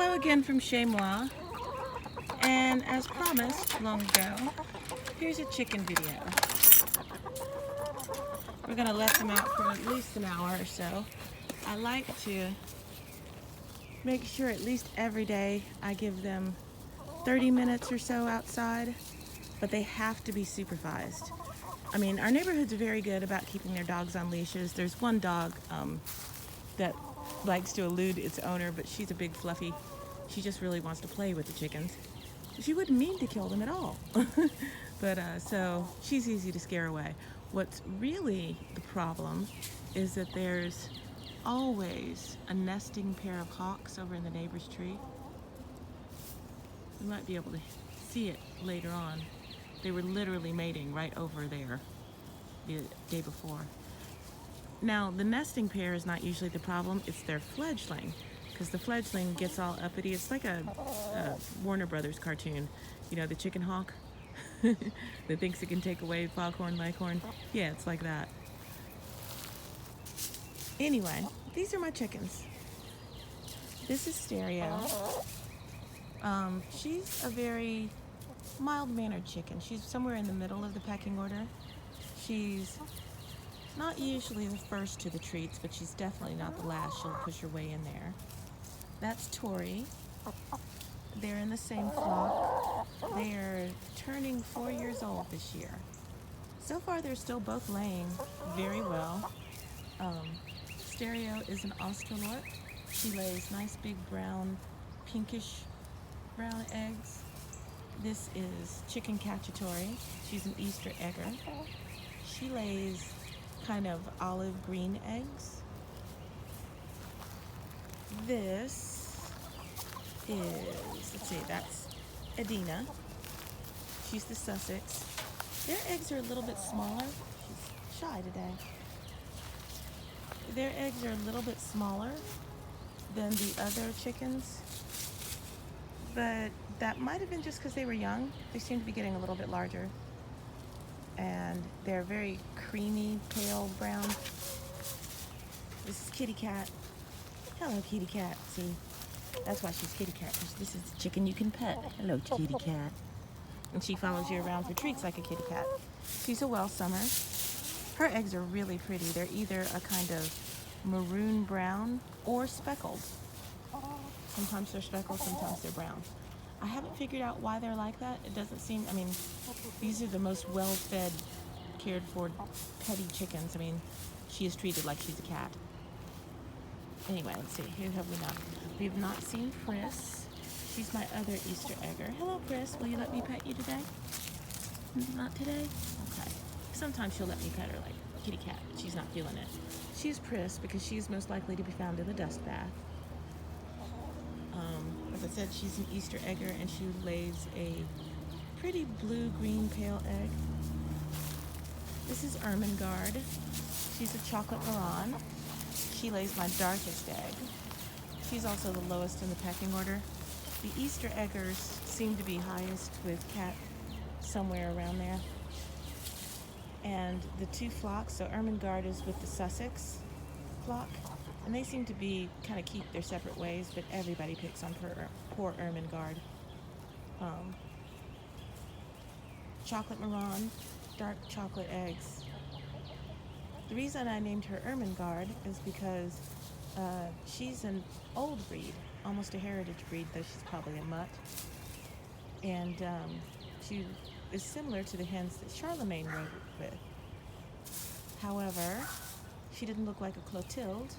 Hello again from Chez Moi, and as promised long ago, here's a chicken video. We're gonna let them out for at least an hour or so. I like to make sure at least every day I give them 30 minutes or so outside, but they have to be supervised. I mean, our neighborhood's very good about keeping their dogs on leashes. There's one dog that likes to elude its owner, but she's a big fluffy. She just really wants to play with the chickens. She wouldn't mean to kill them at all. But so she's easy to scare away. What's really the problem is that there's always a nesting pair of hawks over in the neighbor's tree. You might be able to see it later on. They were literally mating right over there the day before. Now, the nesting pair is not usually the problem, it's their fledgling, because the fledgling gets all uppity. It's like a Warner Brothers cartoon, you know, the chicken hawk that thinks it can take away foghorn leghorn. Yeah, it's like that. Anyway, these are my chickens. This is Stereo. She's a very mild-mannered chicken. She's somewhere in the middle of the pecking order. She's not usually the first to the treats, but she's definitely not the last. She'll push her way in there. That's Tori. They're in the same flock. They are turning 4 years old this year. So far, they're still both laying very well. Stereo is an Australorp. She lays nice big brown, pinkish brown eggs. This is Chicken Cacciatore. She's an Easter egger. She lays kind of olive green eggs. This is, let's see, that's Edina. She's the Sussex. Their eggs are a little bit smaller. She's shy today. Their eggs are a little bit smaller than the other chickens, but that might have been just because they were young. They seem to be getting a little bit larger. And they're very creamy, pale brown. This is Kitty Cat. Hello, Kitty Cat. See, that's why she's Kitty Cat, because this is the chicken you can pet. Hello, Kitty Cat. And she follows you around for treats like a kitty cat. She's a Welsummer. Her eggs are really pretty. They're either a kind of maroon brown or speckled. Sometimes they're speckled, sometimes they're brown. I haven't figured out why they're like that. It doesn't seem, I mean, these are the most well-fed, cared-for, petty chickens. I mean, she is treated like she's a cat. Anyway, let's see, who have we not? We have not seen Pris. She's my other Easter egger. Hello, Pris. Will you let me pet you today? Not today? Okay. Sometimes she'll let me pet her like kitty cat. She's not feeling it. She's Pris because she's most likely to be found in the dust bath. As I said, she's an Easter egger, and she lays a pretty blue-green pale egg. This is Ermengarde. She's a chocolate Maron. She lays my darkest egg. She's also the lowest in the pecking order. The Easter eggers seem to be highest, with Cat somewhere around there. And the two flocks, so Ermengarde is with the Sussex flock, and they seem to be kind of keep their separate ways, but everybody picks on poor Ermengarde. Chocolate Maron, dark chocolate eggs. The reason I named her Ermengarde is because she's an old breed, almost a heritage breed, though she's probably a mutt. And she is similar to the hens that Charlemagne rode with. However, she didn't look like a Clotilde,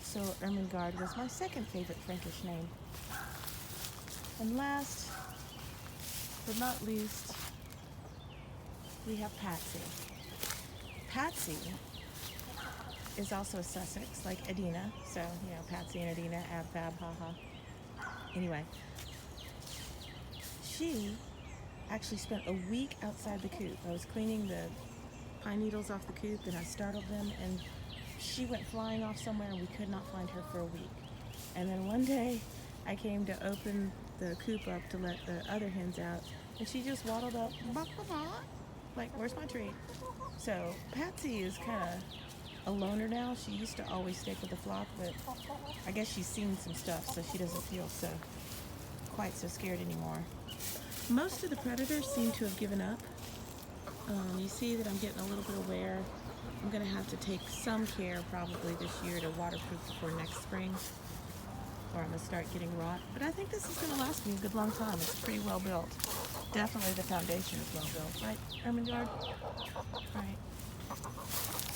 so Ermengarde was my second favorite Frankish name. And last but not least, we have Patsy. Patsy is also a Sussex, like Edina, so, you know, Patsy and Edina, ab fab, ha-ha. Anyway, she actually spent a week outside the coop. I was cleaning the pine needles off the coop, and I startled them, and she went flying off somewhere, and we could not find her for a week. And then one day, I came to open the coop up to let the other hens out, and she just waddled up, bah, bah, bah, like, where's my treat? So Patsy is kind of a loner now. She used to always stick with the flock, but I guess she's seen some stuff, so she doesn't feel quite so scared anymore. Most of the predators seem to have given up. You see that I'm getting a little bit aware. I'm going to have to take some care probably this year to waterproof before next spring, or I'm going to start getting rot. But I think this is going to last me a good long time. It's pretty well built. Definitely the foundation is well built, right, Ermengarde? Right.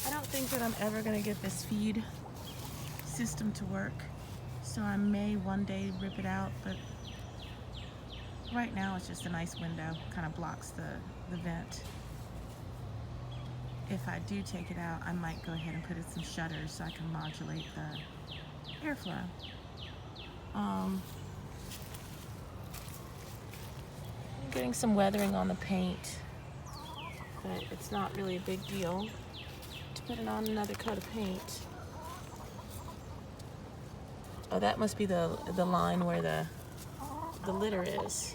I don't think that I'm ever going to get this feed system to work, so I may one day rip it out, but right now it's just a nice window, kind of blocks the vent. If I do take it out, I might go ahead and put in some shutters so I can modulate the airflow. I'm getting some weathering on the paint, but it's not really a big deal to put it on another coat of paint. Oh, that must be the line where the litter is.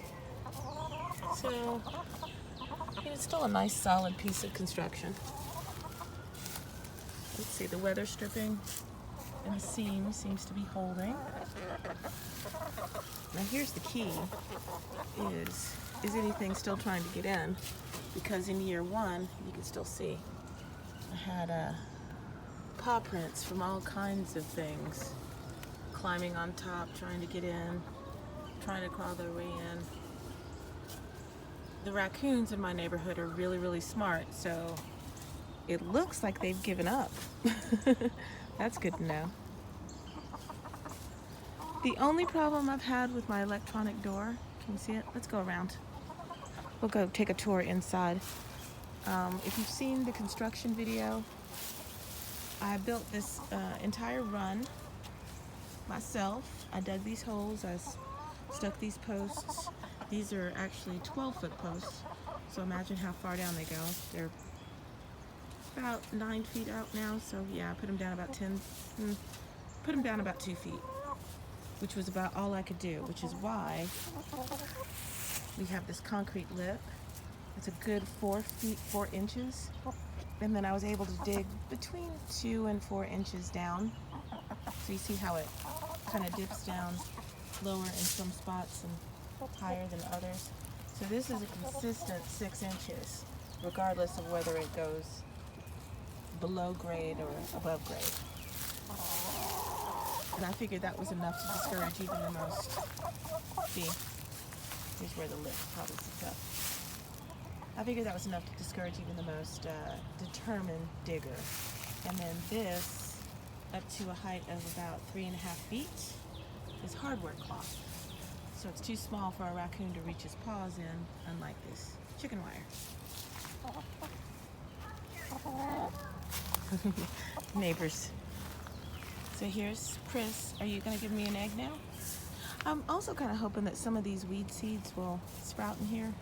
So it's still a nice solid piece of construction. Let's see, the weather stripping and the seam seems to be holding. Now here's the key, is anything still trying to get in? Because in year one, you can still see, I had paw prints from all kinds of things. Climbing on top, trying to get in, trying to crawl their way in. The raccoons in my neighborhood are really, really smart, so it looks like they've given up. That's good to know. The only problem I've had with my electronic door, can you see it? Let's go around. We'll go take a tour inside. If you've seen the construction video, I built this entire run myself. I dug these holes, I stuck these posts. These are actually 12-foot posts, so imagine how far down they go. They're about 9 feet out now, so yeah, I put them down about 2 feet, which was about all I could do, which is why we have this concrete lip. It's a good 4 feet 4 inches, and then I was able to dig between 2 and 4 inches down. So you see how it kind of dips down lower in some spots and higher than others. So this is a consistent 6 inches, regardless of whether it goes below grade or above grade. And I figured that was enough to discourage even the most, see, here's where the lip probably sits up. I figured that was enough to discourage even the most determined digger. And then this, up to a height of about 3.5 feet, is hardware cloth. So it's too small for a raccoon to reach his paws in, unlike this chicken wire. Neighbors. So here's Chris. Are you going to give me an egg now? I'm also kind of hoping that some of these weed seeds will sprout in here.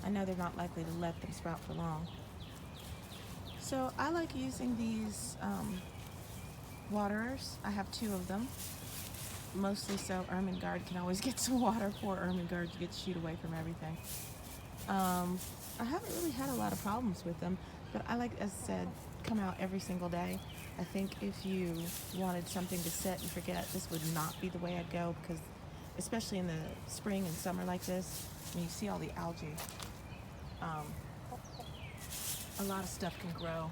I know they're not likely to let them sprout for long. So I like using these waterers. I have 2 of them. Mostly so Ermengarde can always get some water. Poor Ermengarde gets shooed away from everything. I haven't really had a lot of problems with them, but I like, as I said, come out every single day. I think if you wanted something to set and forget, this would not be the way I'd go, because especially in the spring and summer like this, when you see all the algae, a lot of stuff can grow.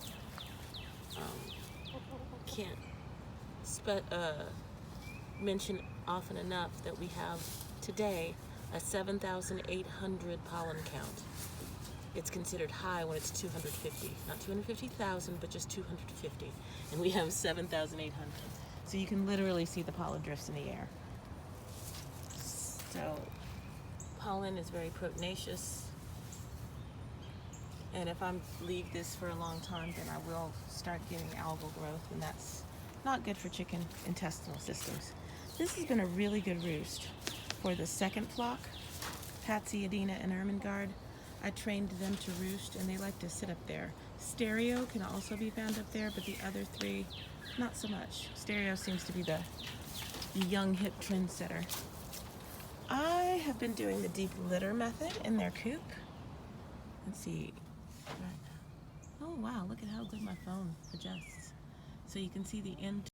Can't mention often enough that we have today a 7,800 pollen count. It's considered high when it's 250. Not 250,000, but just 250. And we have 7,800. So you can literally see the pollen drifts in the air. So pollen is very proteinous. And if I leave this for a long time, then I will start getting algal growth, and that's not good for chicken intestinal systems. This has been a really good roost for the second flock, Patsy, Adina, and Ermengarde. I trained them to roost, and they like to sit up there. Stereo can also be found up there, but the other 3, not so much. Stereo seems to be the young hip trendsetter. I have been doing the deep litter method in their coop. Let's see. Oh wow, look at how good my phone adjusts. So you can see the end